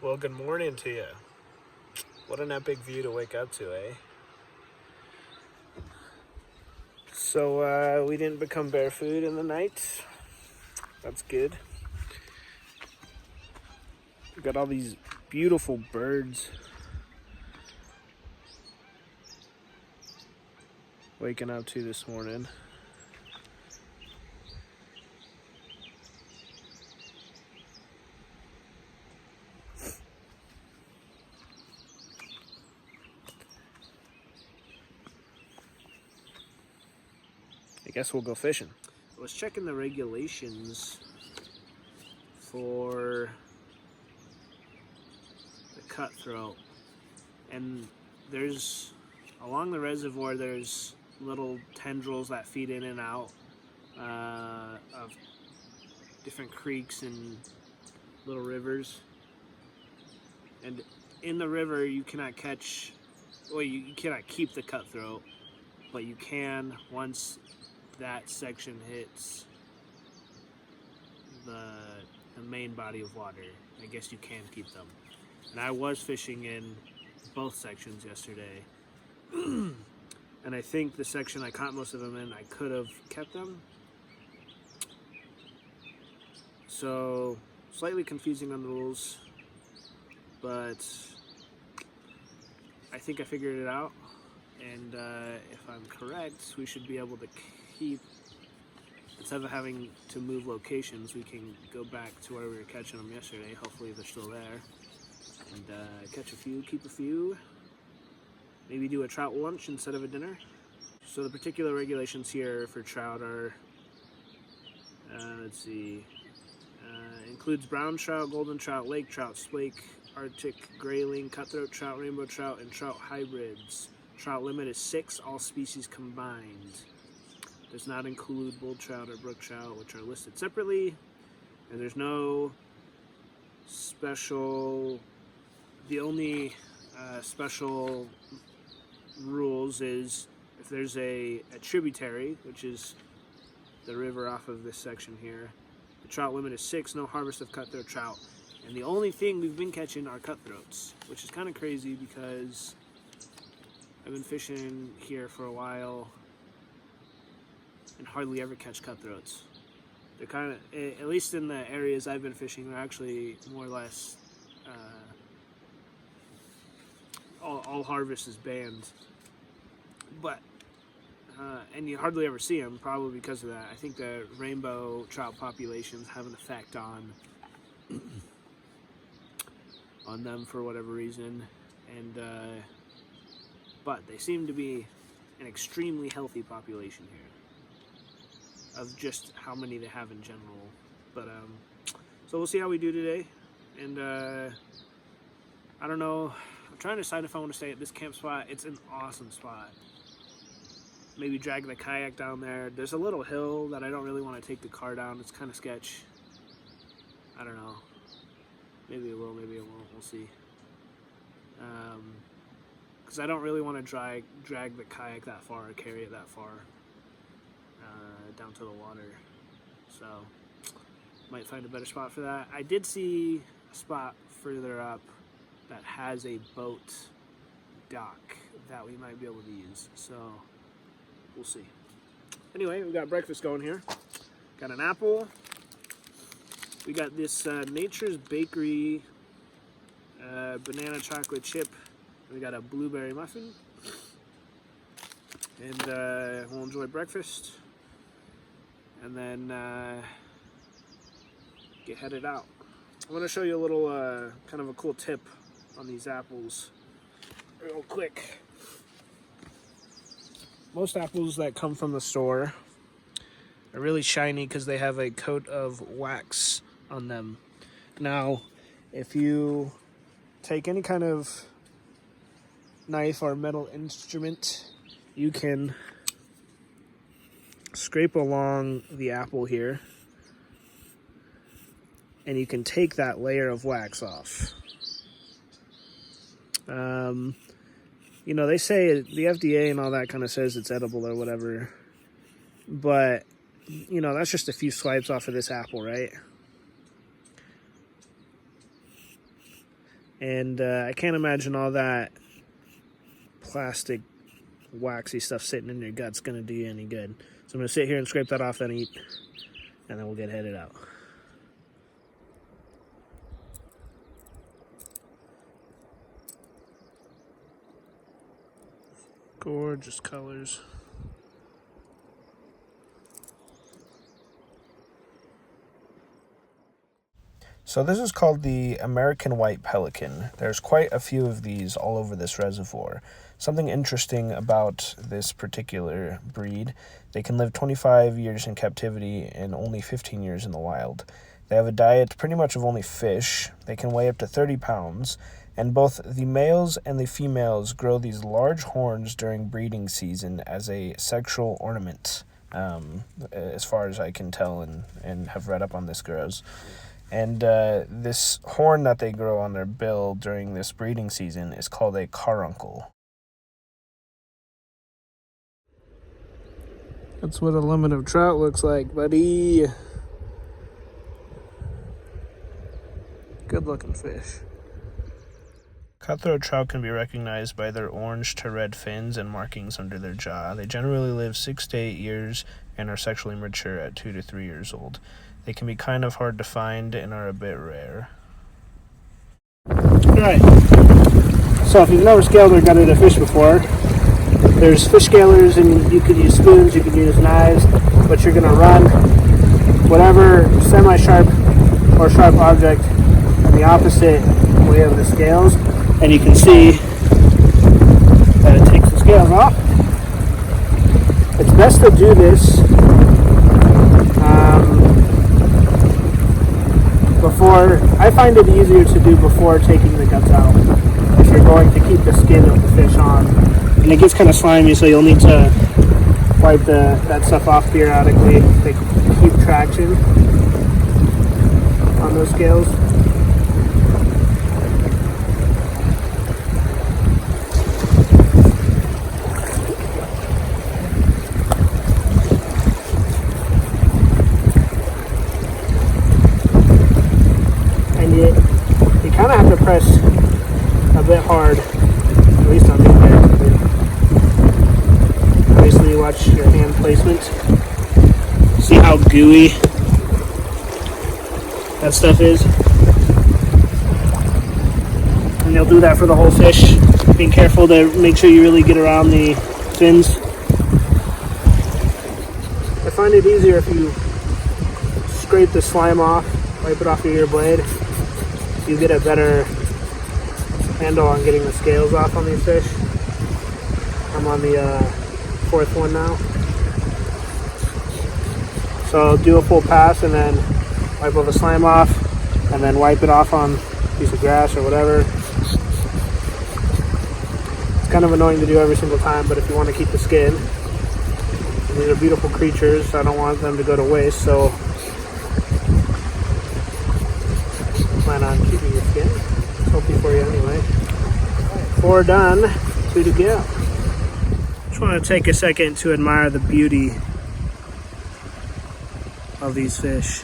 Well, good morning to you. What an epic view to wake up to, eh? So, we didn't become barefoot in the night. That's good. We've got all these beautiful birds waking up to this morning. I guess we'll go fishing. I was checking the regulations for the cutthroat, and along the reservoir there's little tendrils that feed in and out of different creeks and little rivers. And in the river you cannot you cannot keep the cutthroat, but you can once that section hits the main body of water. I guess you can keep them. And I was fishing in both sections yesterday. And I think the section I caught most of them in, I could have kept them. So, slightly confusing on the rules, but I think I figured it out. And if I'm correct, we should be able to keep, instead of having to move locations, we can go back to where we were catching them yesterday. Hopefully they're still there. And catch a few, keep a few. Maybe do a trout lunch instead of a dinner. So the particular regulations here for trout are, includes brown trout, golden trout, lake trout, splake, Arctic grayling, cutthroat trout, rainbow trout, and trout hybrids. Trout limit is 6, all species combined. Does not include bull trout or brook trout, which are listed separately. And there's no special, the only special rules is if there's a tributary, which is the river off of this section here, the trout limit is 6, no harvest of cutthroat trout. And the only thing we've been catching are cutthroats, which is kind of crazy because I've been fishing here for a while and hardly ever catch cutthroats. They're kind of, at least in the areas I've been fishing, they're actually more or less, all harvest is banned. But, and you hardly ever see them, probably because of that. I think the rainbow trout populations have an effect on them for whatever reason. And, but they seem to be an extremely healthy population here of just how many they have in general. But so we'll see how we do today. And I don't know, I'm trying to decide if I want to stay at this camp spot. It's an awesome spot. Maybe drag the kayak down there. There's a little hill that I don't really want to take the car down. It's kind of sketch. I don't know. Maybe it will, maybe it won't. We'll see. Because I don't really want to drag the kayak that far or carry it that far down to the water. So, might find a better spot for that. I did see a spot further up that has a boat dock that we might be able to use. So, we'll see. Anyway, we got breakfast going here. Got an apple. We got this Nature's Bakery banana chocolate chip. We got a blueberry muffin. And we'll enjoy breakfast. And then get headed out. I want to show you a little kind of a cool tip on these apples real quick. Most apples that come from the store are really shiny because they have a coat of wax on them. Now, if you take any kind of knife or metal instrument, you can scrape along the apple here, and you can take that layer of wax off. You know, they say the FDA and all that kind of says it's edible or whatever, but you know, that's just a few swipes off of this apple, right? And I can't imagine all that plastic, waxy stuff sitting in your gut's going to do you any good. So I'm going to sit here and scrape that off and eat, and then we'll get headed out. Gorgeous colors. So this is called the American white pelican. There's quite a few of these all over this reservoir. Something interesting about this particular breed, they can live 25 years in captivity and only 15 years in the wild. They have a diet pretty much of only fish. They can weigh up to 30 pounds. And both the males and the females grow these large horns during breeding season as a sexual ornament, as far as I can tell and have read up on this grows. And this horn that they grow on their bill during this breeding season is called a carbuncle. That's what a limit of trout looks like, buddy. Good looking fish. Cutthroat trout can be recognized by their orange to red fins and markings under their jaw. They generally live 6 to 8 years and are sexually mature at 2 to 3 years old. They can be kind of hard to find and are a bit rare. Alright, so if you've never scaled or gutted a fish before, there's fish scalers, and you could use spoons, you could use knives, but you're going to run whatever semi-sharp or sharp object in the opposite way of the scales, and you can see that it takes the scales off. It's best to do this before. I find it easier to do before taking the guts out, if you're going to keep the skin of the fish on. And it gets kind of slimy, so you'll need to wipe that stuff off periodically to keep traction on those scales. You kind of have to press a bit hard, at least on this there. Obviously, you watch your hand placement. See how gooey that stuff is? And you'll do that for the whole fish. Being careful to make sure you really get around the fins. I find it easier if you scrape the slime off, wipe it off of your blade. You get a better handle on getting the scales off on these fish. I'm on the fourth one now. So do a full pass and then wipe all the slime off, and then wipe it off on a piece of grass or whatever. It's kind of annoying to do every single time, but if you want to keep the skin, these are beautiful creatures. I don't want them to go to waste, so plan on keeping your skin. It's healthy for you anyway. 4 done, 2 to go. Just want to take a second to admire the beauty of these fish.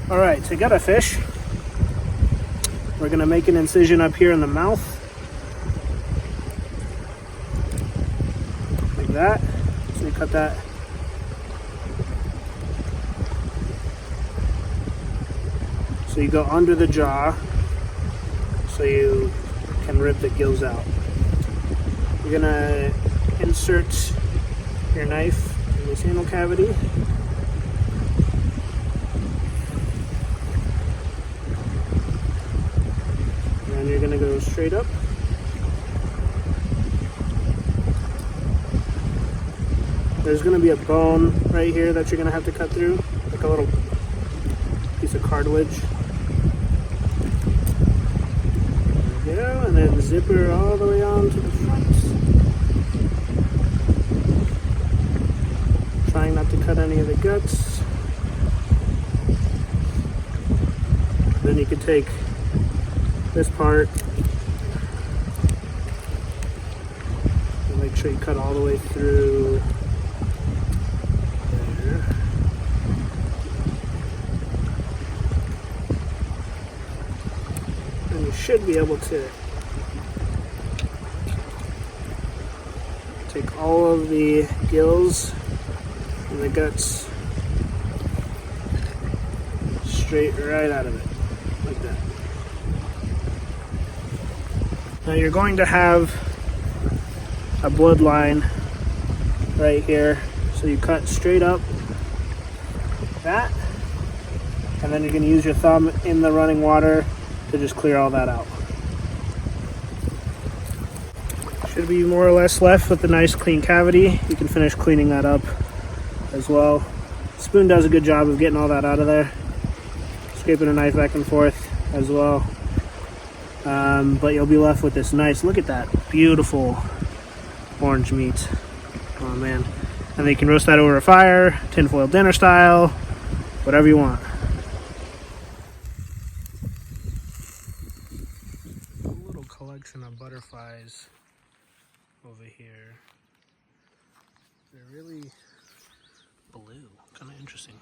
Alright, to gut a fish, we're going to make an incision up here in the mouth, like that. So you cut that. So you go under the jaw, so you can rip the gills out. You're going to insert your knife in this anal cavity. And you're going to go straight up. There's going to be a bone right here that you're going to have to cut through, like a little piece of cartilage. There we go, and then zipper all the way on to the front. Trying not to cut any of the guts. then you can take this part and make sure you cut all the way through there. And you should be able to take all of the gills and the guts straight right out of it, like that. Now you're going to have a bloodline right here, so you cut straight up that, and then you're going to use your thumb in the running water to just clear all that out. Should be more or less left with a nice clean cavity. You can finish cleaning that up as well. Spoon does a good job of getting all that out of there. Scraping a knife back and forth as well. But you'll be left with this nice, look at that beautiful orange meat. Oh man. And then you can roast that over a fire, tinfoil dinner style, whatever you want. A little collection of butterflies over here. They're really blue, kind of interesting.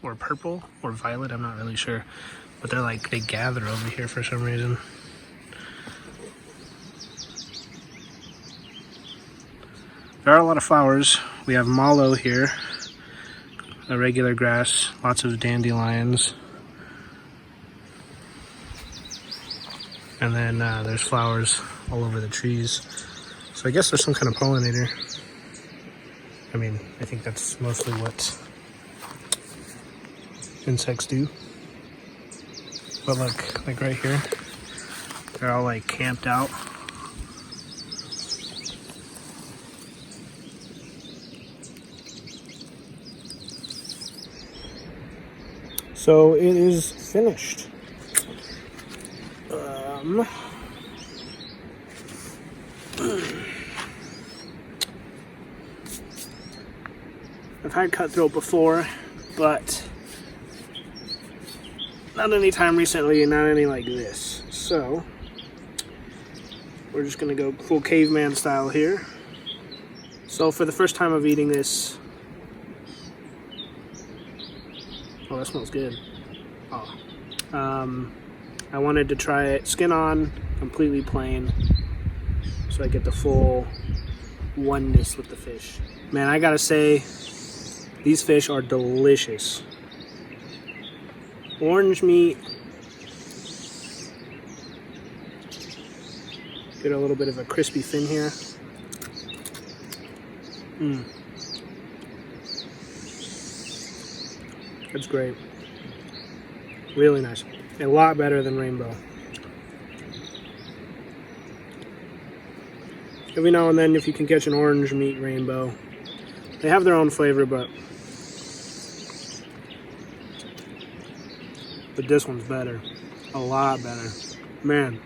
Or purple, or violet, I'm not really sure. But they're like, they gather over here for some reason. There are a lot of flowers. We have mallow here, a regular grass, lots of dandelions. And then there's flowers all over the trees. So I guess there's some kind of pollinator. I mean, I think that's mostly what insects do. But look, like right here, they're all like camped out. So it is finished. I've had cutthroat before, but not any time recently, and not any like this. So we're just gonna go full caveman style here. So for the first time of eating this, oh, that smells good. Oh, I wanted to try it skin on, completely plain, so I get the full oneness with the fish. Man, I gotta say, these fish are delicious. Orange meat. Get a little bit of a crispy fin here. That's great. Really nice. A lot better than rainbow. Every now and then, if you can catch an orange meat rainbow, they have their own flavor, but this one's better. A lot better. Man.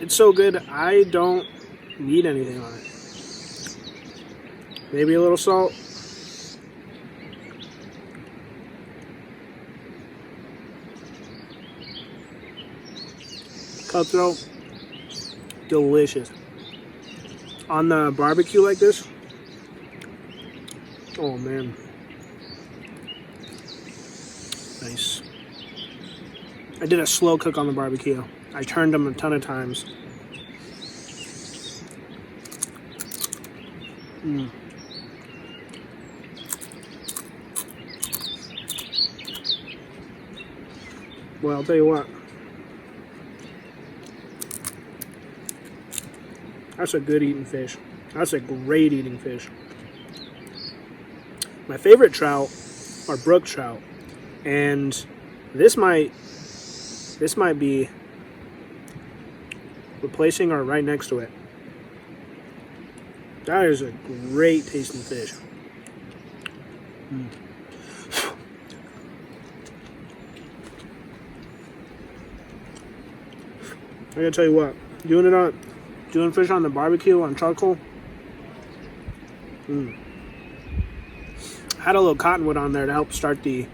It's so good, I don't need anything on it. Maybe a little salt. Cutthroat. Delicious. On the barbecue like this. Oh man. Nice. I did a slow cook on the barbecue. I turned them a ton of times. Well, I'll tell you what. That's a good eating fish. That's a great eating fish. My favorite trout are brook trout, and this might be replacing or right next to it. That is a great tasting fish. I gotta tell you what, doing fish on the barbecue on charcoal. Had a little cottonwood on there to help start the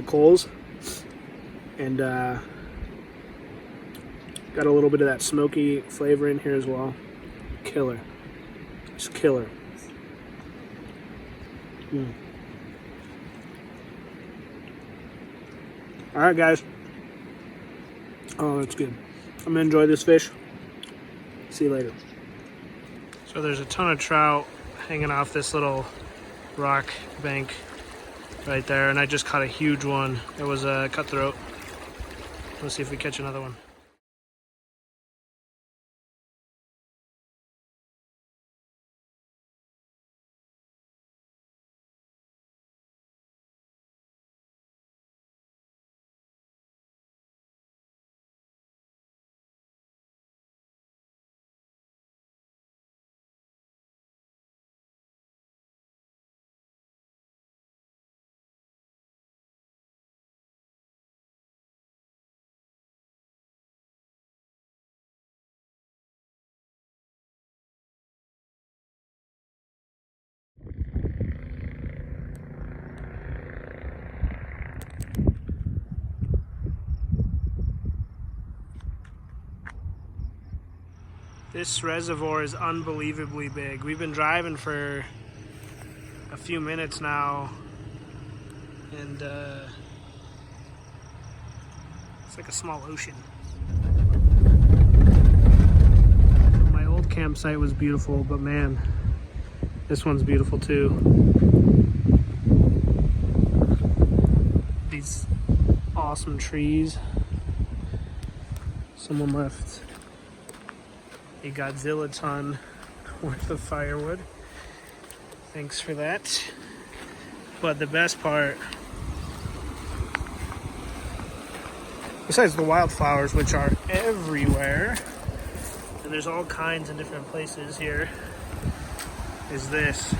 coals, and got a little bit of that smoky flavor in here as well. Killer. It's killer. Alright, guys. Oh, that's good. I'm gonna enjoy this fish. See you later. So there's a ton of trout hanging off this little rock bank right there, and I just caught a huge one. It was a cutthroat. Let's see if we catch another one. This reservoir is unbelievably big. We've been driving for a few minutes now, and it's like a small ocean. My old campsite was beautiful, but man, this one's beautiful too. These awesome trees. Someone left a Godzilla ton worth of firewood. Thanks for that. But the best part, besides the wildflowers, which are everywhere, and there's all kinds of different places here, is this.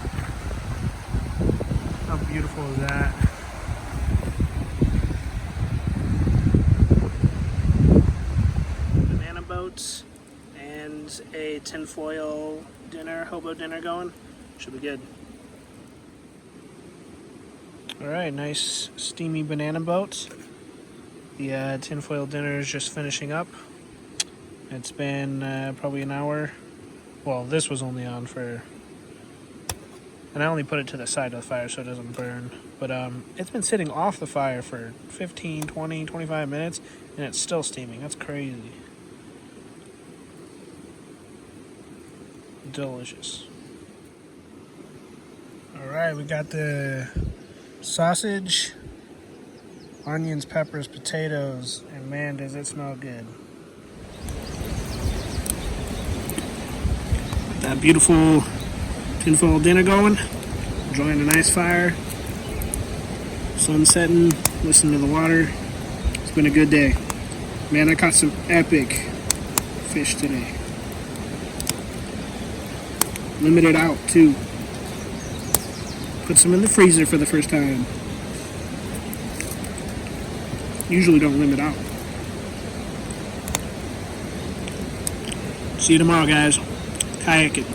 How beautiful is that? Banana boats and a tinfoil dinner, hobo dinner going. Should be good. Alright, nice steamy banana boat. The tinfoil dinner is just finishing up. It's been probably an hour. Well, this was only on for... And I only put it to the side of the fire so it doesn't burn. But it's been sitting off the fire for 15, 20, 25 minutes, and it's still steaming. That's crazy. Delicious. Alright, we got the sausage, onions, peppers, potatoes, and man, does it smell good. That beautiful tinfoil dinner going, enjoying a nice fire, sun setting, listening to the water. It's been a good day. Man, I caught some epic fish today. Limited out too. Put some in the freezer for the first time. Usually don't limit out. See you tomorrow, guys. Kayaking.